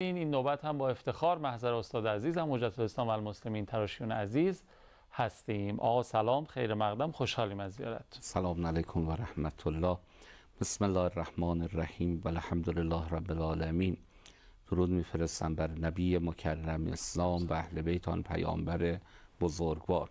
این نوبت هم با افتخار محضر استاد عزیزم حجت الاسلام و المسلمین تراشیون عزیز هستیم. آقا سلام، خیر مقدم، خوشحالیم از زیارت. سلام علیکم و رحمت الله. بسم الله الرحمن الرحیم و الحمد لله رب العالمین. درود میفرستم بر نبی مکرم اسلام و اهل بیت آن پیامبر بزرگوار.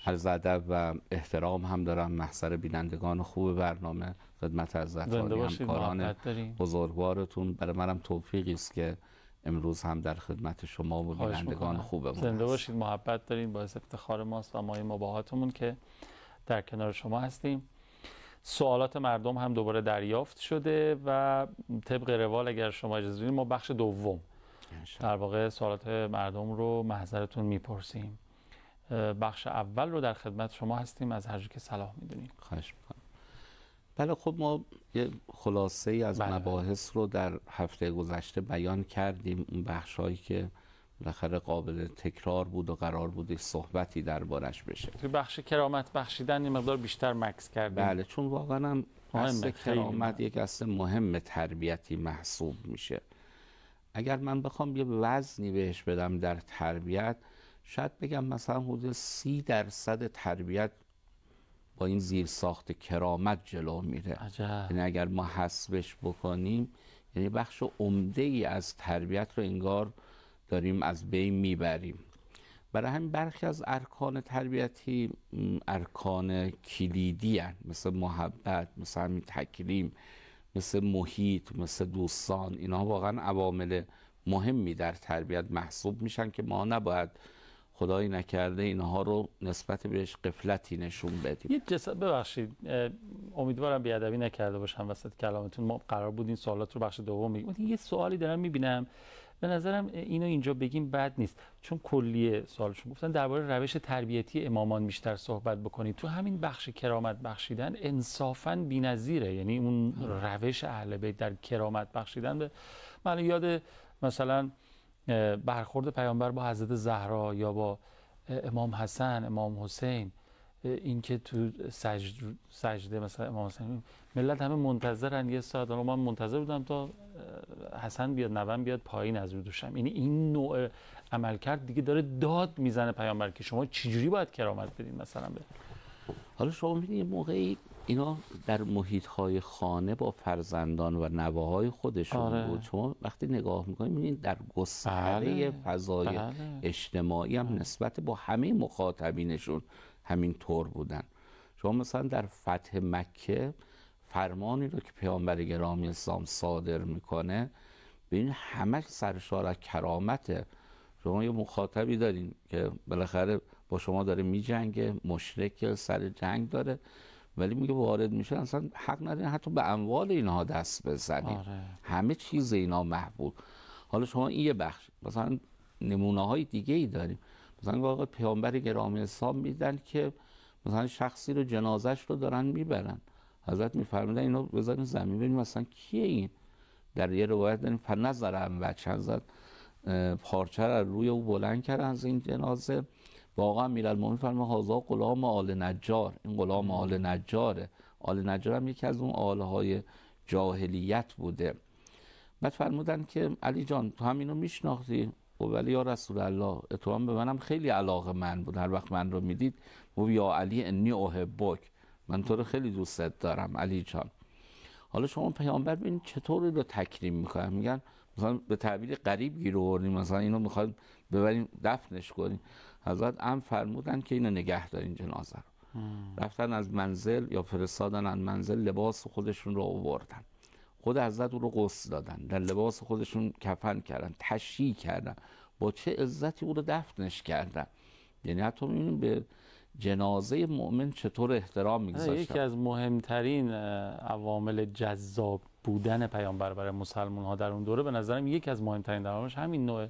عرض ادب و احترام هم دارم محضر بینندگان خوب برنامه، خدمت عزتانی همکاران بزرگوارتون. برای منم توفیقی است که امروز هم در خدمت شما و بینندگان خوبمون زنده باشید. محبت دارین، باعث افتخار ماست و مایه مباهاتمون که در کنار شما هستیم. سوالات مردم هم دوباره دریافت شده و طبق روال اگر شما اجازه بدید ما بخش دوم در واقع سوالات مردم رو محضرتون میپرسیم. بخش اول رو در خدمت شما هستیم، از هر جا که صلاح میدونیم. خواهش میکنم. بله، خب ما یه خلاصه ای از مباحث رو در هفته گذشته بیان کردیم. اون بخش هایی که بالاخره قابل تکرار بود و قرار بود صحبتی دربارش بشه. توی بخش کرامت بخشیدن یه مقدار بیشتر مکس کردیم. بله، چون واقعا هم اصل کرامت یک اصل مهم تربیتی محسوب میشه. اگر من بخوام یه وزنی بهش بدم در تربیت، شاید بگم مثلا حدود 30% تربیت با این زیرساخت کرامت جلو میره. یعنی اگر ما حسبش بکنیم، یعنی بخش عمده ای از تربیت رو انگار داریم از بین میبریم. برای همین برخی از ارکان تربیتی ارکان کلیدی هستند، مثل محبت، مثل همین تکریم، مثل محیط، مثل دوستان. اینا واقعا عوامل مهمی در تربیت محسوب میشن که ما نباید خدایی نکرده اینها رو نسبت بهش غفلتی نشون بدیم. ببخشید، امیدوارم بیادبی نکرده باشم وسط کلامتون. ما قرار بود این سوالات رو بخش دوم بگیم. یه سوالی دارم میبینم، به نظرم اینو اینجا بگیم بد نیست، چون کلیه سوالشون گفتن درباره روش تربیتی امامان بیشتر صحبت بکنید. تو همین بخش کرامت بخشیدن انصافاً بی‌نظیره. یعنی اون روش اهل بیت در کرامت بخشیدن، به من یاد مثلا برخورد پیامبر با حضرت زهرا یا با امام حسن، امام حسین، اینکه تو سجده مثلا امام حسین ملت همه منتظرن یه ساعت، من منتظر بودم تا حسن بیاد، نوام بیاد پایین از رو دوشم. یعنی این نوع عملکرد دیگه داره داد میزنه پیامبر که شما چجوری باید کرامت بدین مثلا به. حالا شما می‌بینید یه موقعی اینا در محیط‌های خانه با فرزندان و نوه‌های خودشون بود. شما وقتی نگاه می‌کنید می‌بینید در گستره فضای اجتماعی هم نسبت با همه مخاطبینشون همین طور بودن. شما مثلا در فتح مکه فرمانی رو که پیامبر گرامی اسلام صادر میکنه، ببینید همش سرشار از کرامته. شما یه مخاطبی دارین که بالاخره با شما داره میجنگه، مشرک، سر جنگ داره، ولی میگه وارد میشه اصلا حق ندارین حتی به اموال اینها دست بزنید. همه چیز اینا محبوب. حالا شما این یه بخش، مثلا نمونه های دیگه ای داریم. مثلا واقعا پیامبر گرامی اسلام میدن که مثلا شخصی رو جنازش رو دارن میبرن، حضرت میفرمودن اینو بذارین زمین ببینیم مثلا کیه این. در یه روایت داریم فنظرم بچه حضرت پارچه رو روی او بلند کردن از این جنازه. واقعا امیرالمومنین فرمود هذا غلام آل نجار، این غلام آل نجاره. آل نجار هم یکی از اون آلهای جاهلیت بوده. بعد فرمودن که علی جان تو همینو میشناختی؟ ولی یا رسول الله اتهام به منم خیلی علاقه من بود، هر وقت من رو میدید و یا علی انی احبک، من تو رو خیلی دوست دارم علی جان. حالا شما پیامبر ببینید چطور رو تکریم میکنن. میگن مثلا به تعبیر غریب گیر آوردیم، مثلا اینو میخواد ببریم دفنش کنیم. حضرت هم فرمودن که اینو نگه دارین جنازه رو. رفتن از منزل یا فرستادن از منزل لباس خودشون رو آوردن، خود حضرت او رو غسل دادن، در لباس خودشون کفن کردن، تشییع کردن، با چه عزتی او رو دفنش کردن. یعنی حتی می‌بینیم به جنازه مؤمن چطور احترام می‌گذاشتن. یکی از مهمترین عوامل جذاب بودن پیامبر برای مسلمان ها در اون دوره، به نظرم یکی از مهمترین عواملش همین نوع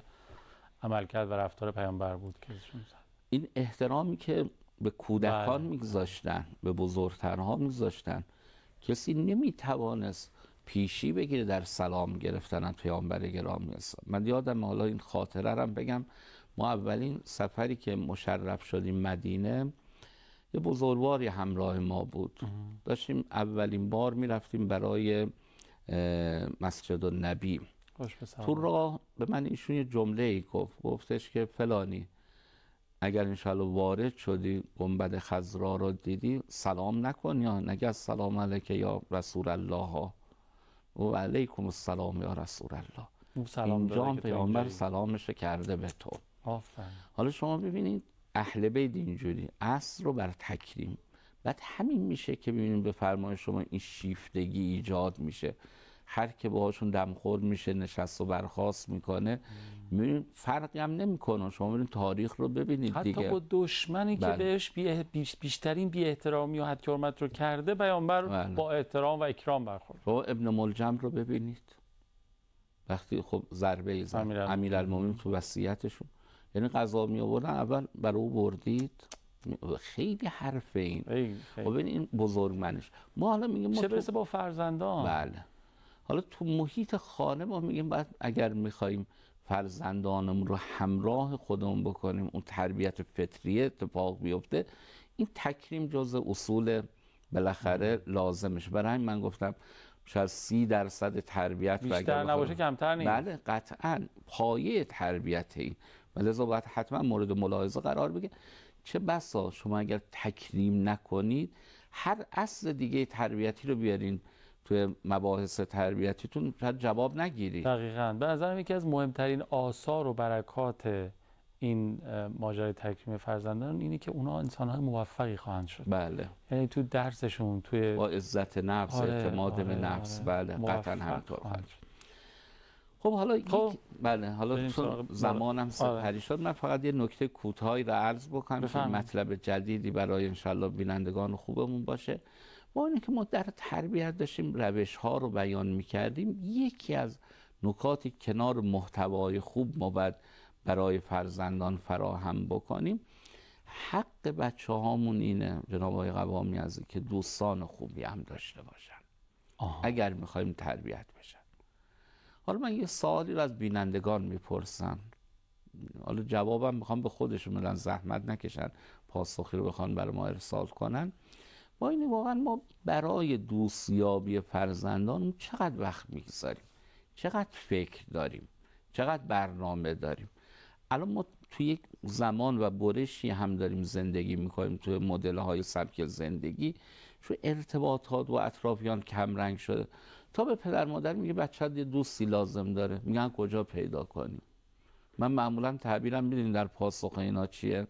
عملکرد و رفتار پیامبر بود که این احترامی که به کودکان می‌گذاشتن، به بزرگترها می‌گذاشتن. کسی نمی‌توانست پیشی بگیره در سلام گرفتن از پیامبر گرامی اسلام. من یادم، حالا این خاطره رم بگم، ما اولین سفری که مشرف شدیم مدینه، یه بزرگواری همراه ما بود. داشتیم اولین بار میرفتیم برای مسجد النبی خوش به سلام. تو راه به من ایشون یه جمله‌ای گفتش که فلانی اگر انشالله وارد شدی گنبد خضرا رو دیدی سلام نکن یا نگه سلام علیک یا رسول الله ها و علیکم السلام یا رسول الله. اینجا هم پیامبر سلامش کرده به تو. آفرین. حالا شما ببینید اهل بیت اینجوری اصل رو بر تکریم، بعد همین میشه که ببینید به فرمان شما این شیفتگی ایجاد میشه، هر که باهاشون دمخور میشه نشست و برخاست میکنه، میبینید فرقی هم نمیکنه. شما ببینید تاریخ رو ببینید حتی دیگه، حتی با دشمنی که بهش بیشترین بی احترامی و حد حرمت رو کرده پیامبر با احترام و اکرام برخورد. شما ابن ملجم رو ببینید وقتی خب ضربه زد امیرالمومنین تو وصیتشون، یعنی قضا می آوردن اول برای او بردید، خیلی حرفه این. خب این بزرگمنش. ما حالا میگیم چه برسه با فرزندان. بله. حالا تو محیط خانه ما میگیم بعد اگر میخوایم فرزندانمون رو همراه خودمون بکنیم اون تربیت فطریه اتفاق بیفته، این تکریم جز اصول بالاخره لازمش. برای همین من گفتم شاید 30% تربیت بیشتر نباشه کمتر نیست. بله قطعا پایه تربیت این، ولذا باید حتما مورد ملاحظه قرار بگیره. چه بسا شما اگر تکریم نکنید هر اصل دیگه تربیتی رو بیارین توی مباحث تربیتیتون شاید جواب نگیرید. دقیقاً. به نظرم یکی از مهمترین آثار و برکات این ماجرای تکریم فرزندان اینه که اونا انسان‌های موفقی خواهند شد. بله. یعنی تو درسشون، توی با عزت نفس، اعتماد به نفس، بله قطعاً همینطور خواهند شد. خب حالا بله حالا چون زمانم سپری شد، من فقط یه نکته کوتاهی را عرض بکنم که مطلب جدیدی برای انشالله بینندگان خوبمون باشه. با اینکه ما در تربیت داشتیم روش‌ها رو بیان می‌کردیم، یکی از نکاتی کنار محتوای خوب ما باید برای فرزندان فراهم بکنیم، حق بچه‌هامون اینه جناب آقای قوامی عزیز که دوستان خوبی هم داشته باشن اگر می‌خوایم تربیت بشن. حالا من یه سوالی رو از بینندگان میپرسم، حالا جوابم میخوام به خودشون بدن، زحمت نکشن پاسخی رو بخوان برای ما ارسال کنن. با این واقعا ما برای دوستیابی فرزندان چقدر وقت میگذاریم، چقدر فکر داریم، چقدر برنامه داریم؟ الان ما توی یک زمان و برشی هم داریم زندگی میکنیم، توی مدل‌های سبک زندگی شو ارتباطات و اطرافیان کم رنگ شده. تا به پدر مادر میگه بچه‌ت یه دوستی لازم داره، میگن کجا پیدا کنیم؟ من معمولا تعبیرم میدونین در پاسخ اینا چیه؟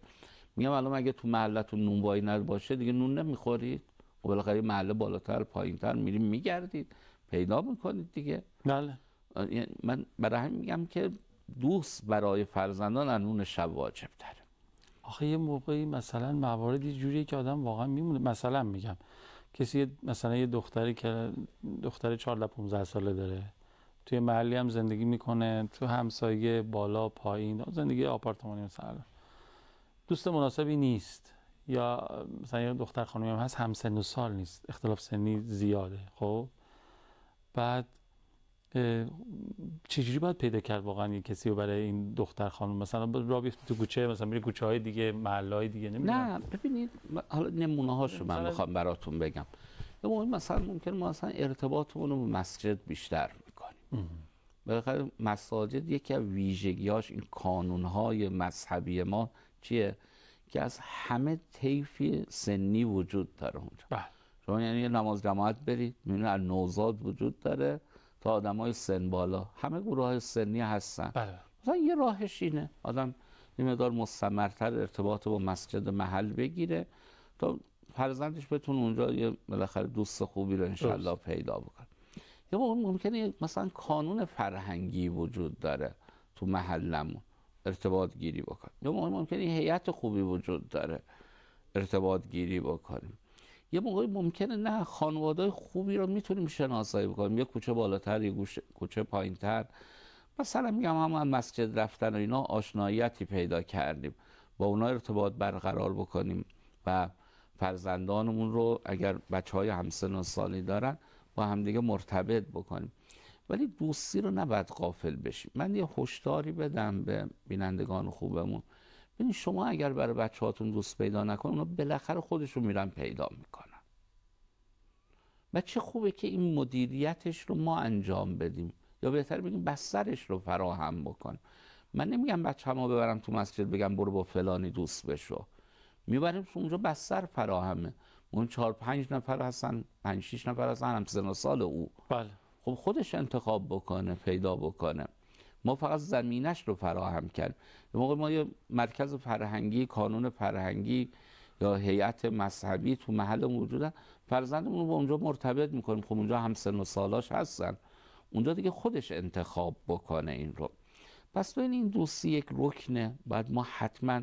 میگم الان اگه تو محلتون نونوایی نباشه دیگه نون نمیخورید؟ و بالاخره محله بالاتر پایینتر میریم میگردید پیدا میکنید دیگه. بله. من برای همین میگم که دوست برای فرزندان از نون شب واجب تره. آخه یه موقعی مثلا مواردی جوریه که آدم واقعا میمونه. مثلا میگم کسی مثلا یه دختری که دختر 14-15 ساله داره، توی محلی هم زندگی میکنه، تو همسایه بالا پایین زندگی آپارتمانی مثلا، دوست مناسبی نیست، یا مثلا یه دختر خانومی هم هست هم سن و سال نیست، اختلاف سنی زیاده. خب بعد چجوری باید پیدا کرد واقعا یه کسی رو برای این دختر خانم؟ مثلا راه بیفته تو کوچه، مثلا میره کوچه های دیگه، محله های دیگه، نمیدونم. نه ببینید حالا نمونه هاشو من میخوام براتون بگم. مثلا ممکن ما مثلا ارتباطمون رو با مسجد بیشتر میکنیم. بالاخره مساجد یکی از ویژگیاش این کانونهای مذهبی ما چیه؟ که از همه طیف سنی وجود داره اونجا. شما یعنی یه نماز جماعت برید میبینید از نوزاد وجود داره تا آدمای سن بالا، همه گروه‌های سنی هستن. مثلا یه راهش اینه آدم یه مقدار مستمرتر ارتباط با مسجد محل بگیره تا فرزندش بتونه اونجا یه بالاخره دوست خوبی رو انشالله پیدا بکنه. یا ممکنه مثلا کانون فرهنگی وجود داره تو محلمون، ارتباط گیری بکنیم. یا ممکنه هیئت خوبی وجود داره، ارتباط گیری بکنیم. یه موقعی ممکنه نه خانواده‌های خوبی رو میتونیم شناسایی بکنیم، یه کوچه بالاتر یه کوچه پایینتر، مثلا میگم هم مسجد رفتن و اینا آشناییتی پیدا کردیم، با اونا ارتباط برقرار بکنیم و فرزندانمون رو اگر بچه‌های همسن و سالی دارن با همدیگه مرتبط بکنیم. ولی دوستی رو نباید غافل بشیم. من یه هشداری بدم به بینندگان خوبمون، ببین شما اگر برای بچه‌هاتون دوست پیدا نکنن، اونا بالاخره خودشون میرن پیدا میکنن. و چه خوبه که این مدیریتش رو ما انجام بدیم. یا بهتر بگیم بسترش رو فراهم بکن. من نمیگم بچه‌مو ببرم تو مسجد بگم برو با فلانی دوست بشو، میبریم اونجا بستر فراهمه، اون 4-5 نفر هستن، 5-6 نفر هستن هم سن و سال او، بله. خب خودش انتخاب بکنه، پیدا بکنه. ما فقط زمینش رو فراهم کردیم. به موقع ما یه مرکز فرهنگی، کانون فرهنگی یا هیئت مذهبی تو محل موجودن، فرزندمون رو با اونجا مرتبط میکنیم. خب اونجا هم سن و سالاش هستن، اونجا دیگه خودش انتخاب بکنه این رو. پس ببین این دوستی یک رکنه، بعد ما حتما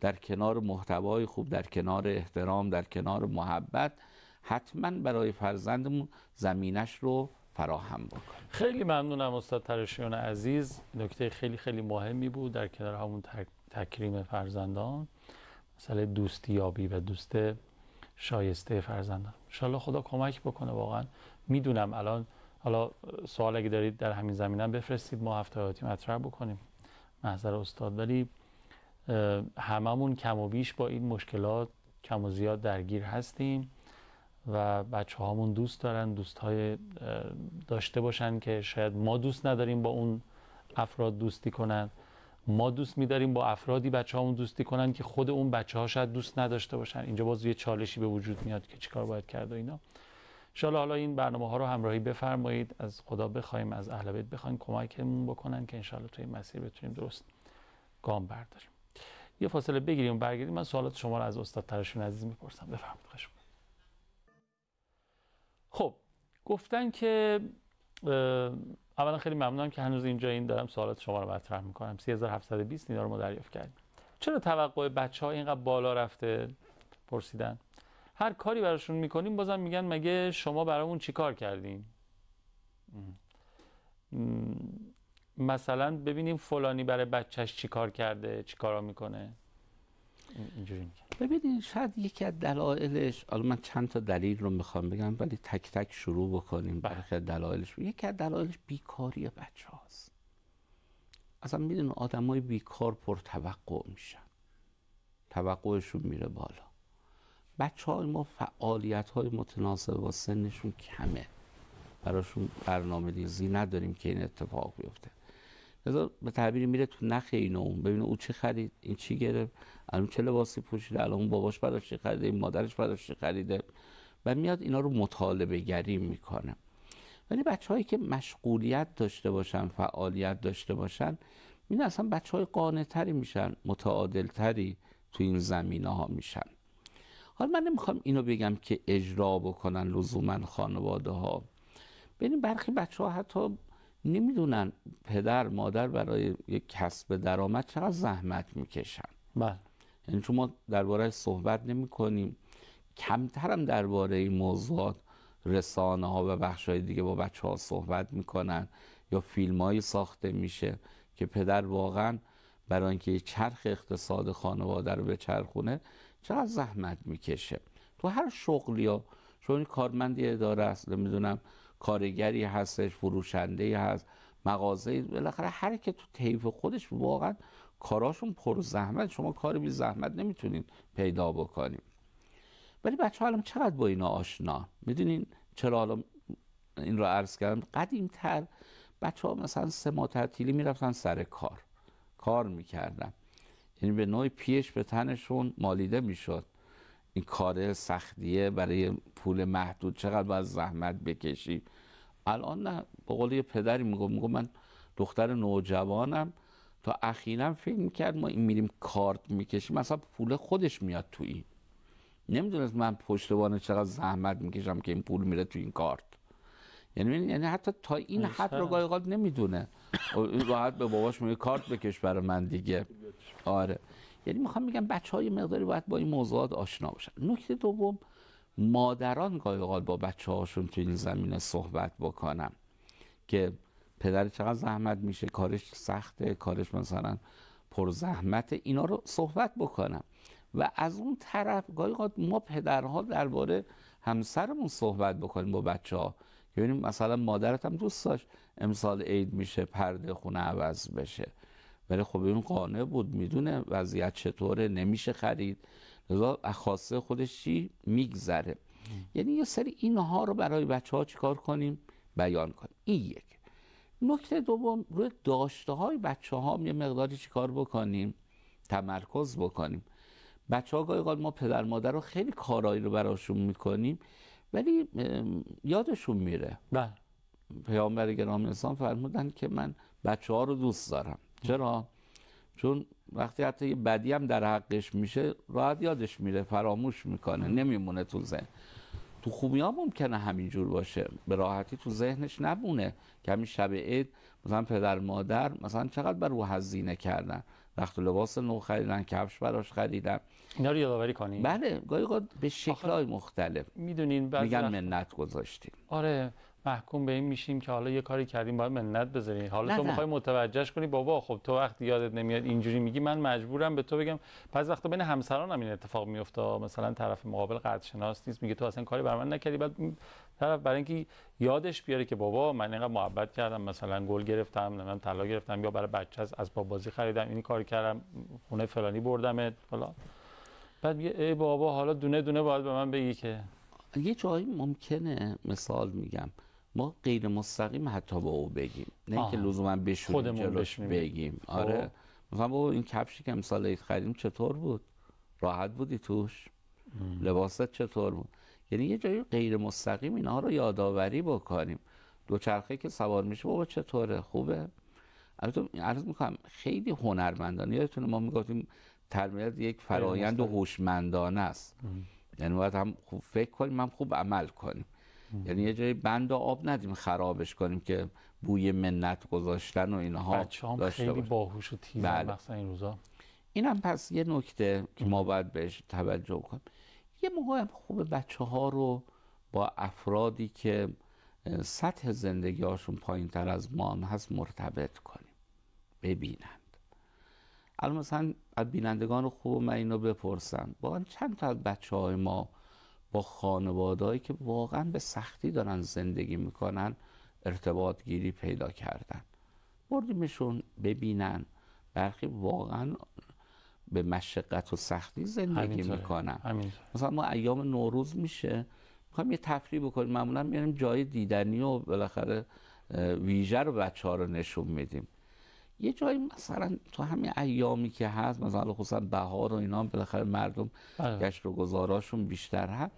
در کنار محتوای خوب، در کنار احترام، در کنار محبت، حتما برای فرزندمون زمینش رو فراهم بکنیم. خیلی ممنونم استاد ترشیان عزیز، نکته خیلی خیلی مهمی بود در کنار همون تکریم فرزندان، مسئله دوستیابی و دوست شایسته فرزندان. انشالله خدا کمک بکنه. واقعا میدونم الان، حالا سوال اگه دارید در همین زمینه بفرستید، ما هفته آتی مطرح بکنیم محضر استاد، ولی هممون کم و بیش با این مشکلات کم و زیاد درگیر هستیم و بچه هامون دوست دارن دوستهای داشته باشن که شاید ما دوست نداریم با اون افراد دوستی کنن، ما دوست می‌داریم با افرادی بچه هامون دوستی کنن که خود اون بچه ها شاید دوست نداشته باشن. اینجا باز یه چالشی به وجود میاد که چیکار باید کرد و اینا. انشالله حالا این برنامه ها رو همراهی بفرمایید، از خدا بخوایم، از اهل بیت بخوایم کمکمون بکنن که انشالله توی این مسیر بتونیم درست گام برداریم. یه فاصله بگیریم و برگردیم. من سوالات شما رو از استاد ترشیان عزیز میپرسم. بفرمایید. خواهش می‌کنم. خب گفتن که اولا خیلی ممنونم که هنوز اینجا این دارم سوالات شما رو مطرح میکنم. 3720 دینار ما دریافت کردیم. چرا توقع بچه‌ها اینقدر بالا رفته؟ پرسیدن. هر کاری براشون میکنیم بازم میگن مگه شما برامون چی کار کردین؟ مثلا ببینیم فلانی برای بچهش چی کار کرده، چی کارا میکنه. اینجوری میگن. ببینید شاید یکی از دلایلش، حالا من چند تا دلیل رو میخوام بگم ولی تک تک شروع بکنیم. برخی دلایلش، یکی از دلایلش بیکاری بچه هاست. اصلا میدونی آدمای بیکار پرتوقع میشن، توقعشون میره بالا. بچه های ما فعالیت های متناسب با سنشون کمه، براشون برنامه ریزی نداریم که این اتفاق بیفته. لذا به تعبیری میره تو نخ این اون، ببینه او چی خرید، این چی گرفت، الان چه لباسی پوشیده، الان اون باباش براش چی خریده، این مادرش براش چی خریده، و میاد اینا رو مطالبه گری میکنه. ولی بچه‌هایی که مشغولیت داشته باشن، فعالیت داشته باشن، این اصلا بچه‌های قانع‌تری میشن، متعادل‌تری تو این زمینه‌ها میشن. حالا من نمیخوام اینو بگم که اجرا بکنن لزوما خانواده ها. ببین برخی بچه‌ها حتی نمیدونن پدر مادر برای یک کسب درآمد چقدر زحمت میکشن. بله. یعنی چون ما درباره صحبت نمی‌کنیم، کمترم درباره این موضوعات رسانه ها و بخش‌های دیگه با بچه‌ها صحبت میکنن یا فیلمایی ساخته میشه که پدر واقعا برای اینکه چرخ اقتصاد خانواده رو به چرخونه چقدر زحمت میکشه. تو هر شغلی ها، چون کارمندی اداره است، نمیدونم کارگری هستش، فروشنده‌ای هست، مغازه‌ای، بالاخره هر که تو طیف خودش واقعا کاراشون پر زحمت، شما کاری بی زحمت نمیتونین پیدا بکنین. ولی بچه‌ها الان چقدر با اینا آشنا. میدونین چرا حالا این رو عرض کردم؟ قدیم‌تر بچه‌ها مثلا 3 ماه تعطیلی میرفتن سر کار میکردن، یعنی به نوعی پیش به تنشون مالیده میشد. این کار سختیه، برای پول محدود چقدر باید زحمت بکشی. الان نه، به قول یه پدری میگم من دختر نوجوانم تا اخیراً فکر میکرد ما این میریم کارت میکشیم مثلا پول خودش میاد تو این، نمیدونست من پشتوانه چقدر زحمت میکشم که این پول میره تو این کارت. یعنی حتی تا این حد رو گاهی اوقات نمیدونه، راحت به باباش میگه کارت بکش برای من دیگه. آره، یعنی میخوام بگم بچه‌ها یه مقداری باید با این موضوعات آشنا باشن. نکته دوم، مادران گاهی اوقات با بچه‌هاشون تو این زمینه صحبت بکنن که پدر چقدر زحمت میشه، کارش سخته، کارش مثلا پر زحمت، اینا رو صحبت بکنن. و از اون طرف گاهی اوقات ما پدرها درباره همسرمون صحبت بکنیم با بچه‌ها، که ببینیم مثلا مادرت هم دوست داشت امسال عید میشه پرده خونه عوض بشه، ولی خب این قانع بود، میدونه وضعیت چطوره، نمیشه خرید، لذا خواسته خودش چی میگذره. یعنی یه سری اینها رو برای بچه‌ها چیکار کنیم؟ بیان کنیم. این یک. نکته دوم، روی داشته های بچه ها یه مقداری چیکار بکنیم؟ تمرکز بکنیم. بچه ها گاهی اوقات ما پدر مادر رو خیلی کارایی رو براشون میکنیم ولی یادشون میره. بله. پیامبر گرامی اسلام فرمودن که من بچه ها رو دوست دارم. چرا؟ چون وقتی حتی یه بدی هم در حقش میشه راحت یادش میره، فراموش میکنه، نمیمونه تو ذهن. تو خوبی ها ممکنه همینجور باشه، به راحتی تو ذهنش نمونه که همین شب عید مثلا پدر مادر مثلا چقدر بر او هزینه کردن، رخت و لباس نو خریدن، کفش براش خریدن. اینا رو یادآوری کنیم. بله، گاهی اوقات به شکل‌های مختلف میدونین بعضی میگن منت گذاشتیم. آره، محکوم به این میشیم که حالا یه کاری کردیم باید منت بذاریم. حالا تو میخوای متوجهش کنی بابا خب تو وقتی یادت نمیاد اینجوری میگی، من مجبورم به تو بگم. بعضی وقتا بین همسران هم این اتفاق میفته، مثلا طرف مقابل قدرشناس نیست، میگه تو اصلا کاری برای من نکردی، بعد طرف برای اینکه یادش بیاره که بابا من اینقدر محبت کردم، مثلا گل گرفتم، نمیدونم طلا گرفتم، یا برای بچه از باب بازی خریدم، این کار کردم، خونه فلانی بردمت فلان، بعد میگه ای بابا حالا دونه دونه باید به من بگی. که یه جایی ممکنه، مثال میگم، ما غیر مستقیم حتی با او بگیم، نه اینکه لزوما بشوریم جلوش بگیم. آره، مثلا بابا این کفشی که امسال عید خریدیم چطور بود؟ راحت بودی توش؟ لباست چطور بود؟ یعنی یه جایی غیر مستقیم اینها رو یادآوری بکنیم. دوچرخه که سوار میشه بابا چطوره؟ خوبه؟ البته عرض میکنم خیلی هنرمندانه، یادتونه ما میگفتیم تربیت یک فرایند هوشمندانه است. یعنی باید هم خوب فکر کنیم، هم خوب عمل کنیم. یعنی یه جایی بند و آب ندیم خرابش کنیم که بوی منت گذاشتن و اینها بچه‌ها خیلی باهوش و تیزن. بله. مثلا این روزا اینم پس یه نکته که ما باید بهش توجه کنیم. یه موقع هم خوب بچه ها رو با افرادی که سطح زندگی هاشون پایین تر از ما هم هست مرتبط کنیم، ببینند. الان مثلا از بینندگان خوب من اینو بپرسم، واقعا چند تا از بچه های ما با خانوادهایی که واقعا به سختی دارن زندگی میکنن ارتباط گیری پیدا کردن؟ بردیمشون ببینن برخی واقعا به مشقت و سختی زندگی میکنن. مثلا ما ایام نوروز میشه میخوایم یه تفریح بکنیم، معمولا میریم جای دیدنی و بالاخره ویژه رو بچه ها رو نشون میدیم. یه جایی مثلا تو همین ایامی که هست، مثلا خصوصا بهار و اینا، بالاخره مردم گشت و گذاراشون بیشتر هست،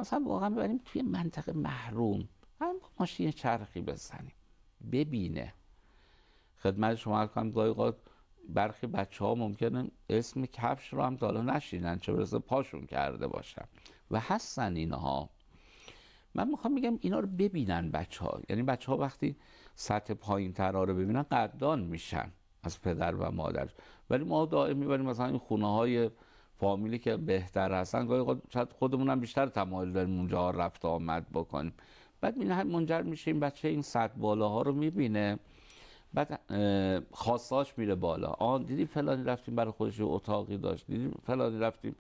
مثلا واقعا ببریم توی منطقه محروم، هم ماشین چرخی بزنیم ببینه. خدمت شما عرض کنم گاهی اوقات برخی بچه‌ها ممکنه اسم کفش رو هم تا حالا نشیدن، چه برسه پاشون کرده باشن و هستن اینها. من میخوام بگم اینا رو ببینن بچه‌ها. یعنی بچه‌ها وقتی سطح پایین ترها رو ببینن قدردان میشن از پدر و مادر. ولی ما دائم میبریم مثلا این خونه‌های فامیلی که بهتر هستن، گاهی اوقات شاید خودمون هم بیشتر تمایل داریم اونجا رفت آمد بکنیم، بعد منجر میشه این بچه این سطح بالاها رو میبینه، بعد خواستاش میره بالا. دیدی فلانی رفتیم برای خودش اتاقی داشت، دیدی فلانی رفتیم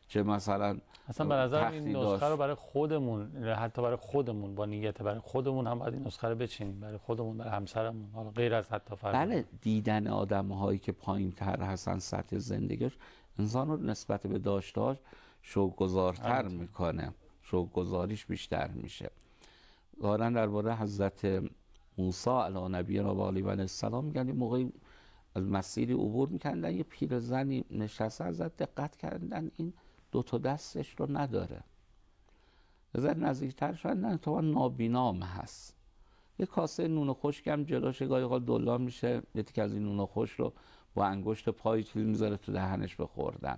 چه مثلا اصلا به نظر این نسخه رو برای خودمون، حتی برای خودمون با نیت برای خودمون هم باید این نسخه رو بچینیم، برای خودمون، برای همسرمون، حالا غیر از حتی فرد. بله، دیدن آدم‌هایی که پایین‌تر هستن سطح زندگیش انسان رو نسبت به داشته‌اش شوق‌گذارتر میکنه، شوق‌گذاریش بیشتر میشه. ظاهراً درباره حضرت موسی علیه نبینا و علیه السلام میگن این موقعی از مسیری عبور میکردن، یه پیرزنی نشسته، ازت دقت کردن این دو تا دستش رو نداره، ازت نزدیکتر شدن، نه تو نابینام هست. یه کاسه نون خشک هم جلوش گاهی اوقات دلا میشه، یه تیکه از این نون خشک رو با انگشت پای چیز میذاره تو دهنش بخوردن.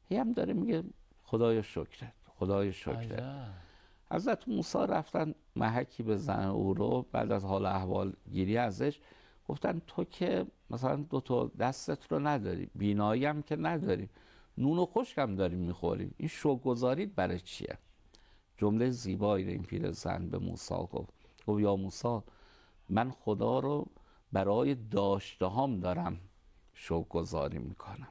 هی هم داره میگه خدایا شکرت، خدایا شکرت. حضرت موسی رفتن محکی بزنن او رو، بعد از حال احوال گیری ازش گفتن تو که مثلا دو تا دستت رو نداری، بینایی هم که نداری، نون و خشک هم داری میخوری، این شوق‌گذاریت برای چیه؟ جمله زیبایی رو این پیرزن به موسی گفت یا موسی من خدا رو برای داشته‌هام دارم شوق‌گذاری میکنم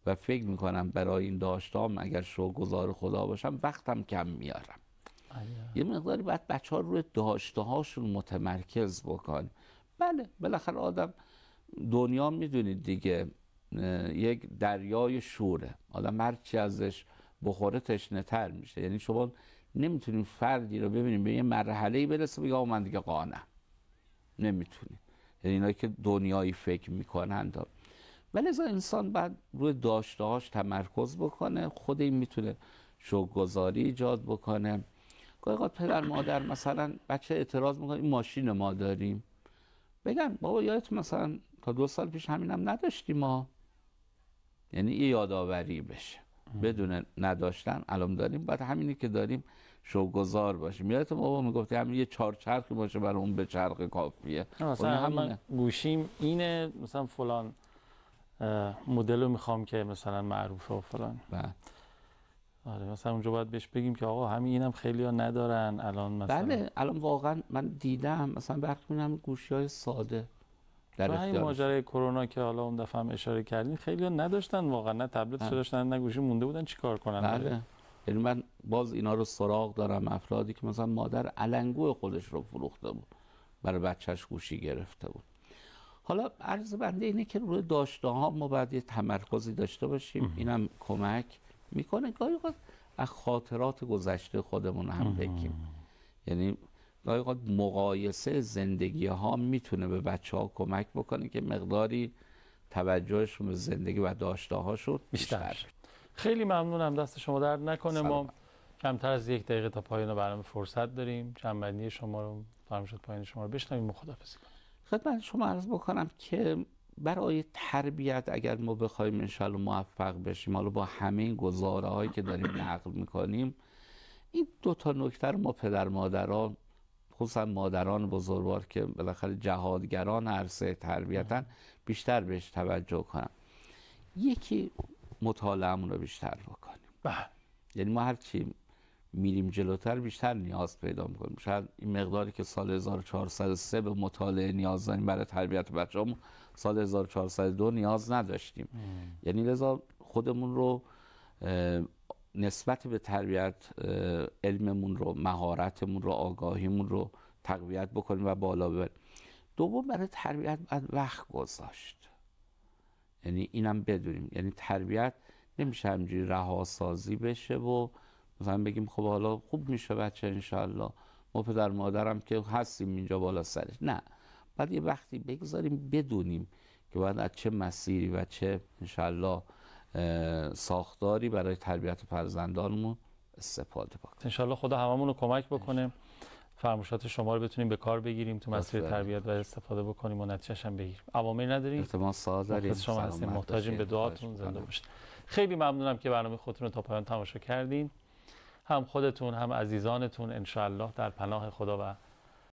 و فکر میکنم برای این داشته‌هام اگر شوق‌گذار خدا باشم وقتم کم میارم. یه مقداری باید بچه ها روی داشته‌هاشون متمرکز بکن. بله بالاخره آدم دنیا میدونید دیگه یک دریای شوره، آدم هرچی ازش بخوره تشنه تر میشه. یعنی شما نمیتونید فردی رو ببینید به یه مرحله‌ای برسه بگه من دیگه قانعم. نمیتونیم. یعنی اینایی که دنیایی فکر میکنند. ولی از انسان بعد روی داشته‌هاش تمرکز بکنه، خود این میتونه شوک‌گذاری ایجاد بکنه. گاهی اوقات پدر مادر مثلا بچه اعتراض میکنه این ماشین ما داریم، بگن بابا یادت مثلا تا 2 سال پیش همینم نداشتیم ما. یعنی یه یادآوری بشه بدون نداشتن الان داریم، بعد همینی که داریم شوک‌گذار باشیم. یادت بابا میگفت همین یه 4 چرخی باشه برای اون به چرخ کافیه. مثلا من گوشیم اینه، مثلا فلان مدل رو میخوام که مثلا معروفه و فلان. آره مثلا اونجا باید بهش بگیم که آقا همین اینم خیلی‌ها ندارن الان مثلا. بله الان واقعا من دیدم مثلا برخی می‌بینم گوشی‌های ساده در همین ماجرای کرونا که حالا اون دفعه هم اشاره کردین خیلی‌ها نداشتن واقعا، نه تبلت داشتن نه گوشی، مونده بودن چیکار کنن. بله یعنی من باز اینا رو سراغ دارم، افرادی که مثلا مادر علنگو خودش رو فروخته بود برای بچهش گوشی گرفته بود. حالا عرض بنده اینه که روی داشته‌ها ما باید یه تمرکزی داشته باشیم. اینم کمک میکنه. گاهی اوقات از خاطرات گذشته خودمون هم بگیم. یعنی گاهی اوقات مقایسه زندگی ها میتونه به بچه ها کمک بکنه که مقداری توجهشون به زندگی و داشته هاشون بیشتر. خیلی ممنونم، دست شما درد نکنه. ما کمتر از 1 دقیقه تا پایان برنامه فرصت داریم. جنبندی شما رو فرمایشات پایان شما رو بشنویم و خداحافظی کنیم. خدمت شما عرض بکنم که برای تربیت اگر ما بخوایم انشالله موفق بشیم، حالا با همه این گزاره هایی که داریم نقل میکنیم، این 2 تا نکته رو ما پدر مادران، خصوصا مادران بزرگوار که بالاخره جهادگران عرصه تربیتن، بیشتر بهش توجه کنم. یکی مطالعه‌مون رو بیشتر بکنیم. یعنی ما هرچی میریم جلوتر بیشتر نیاز پیدا میکنیم. شاید این مقداری که سال 1403 به مطالعه نیاز داریم برای تربیت بچه‌مون، سال 1402 نیاز نداشتیم. یعنی لذا خودمون رو نسبت به تربیت علممون رو، مهارتمون رو، آگاهیمون رو تقویت بکنیم و بالا ببریم. دوم برای تربیت باید وقت گذاشت. یعنی اینم بدونیم، یعنی تربیت نمیشه همینجوری رهاسازی بشه و مثلا بگیم خب حالا خوب میشه بچه انشالله، ما پدر مادرم که هستیم اینجا بالا سرش. نه، بعد یه وقتی بگذاریم بدونیم که باید از چه مسیری و چه انشالله ساختاری برای تربیت فرزندانمون استفاده بکنیم. انشالله خدا هممون رو کمک بکنه فرمایشات شما رو بتونیم به کار بگیریم تو مسیر تربیت و استفاده بکنیم و نتیجه‌اش هم بگیریم. عوامل نداریم، التماس داریم، شما هستین، محتاجیم به دعاتون. زنده باشید. خیلی ممنونم که برنامه خودتون رو تا پایان تماشا کردین. هم خودتون هم عزیزانتون انشالله در پناه خدا و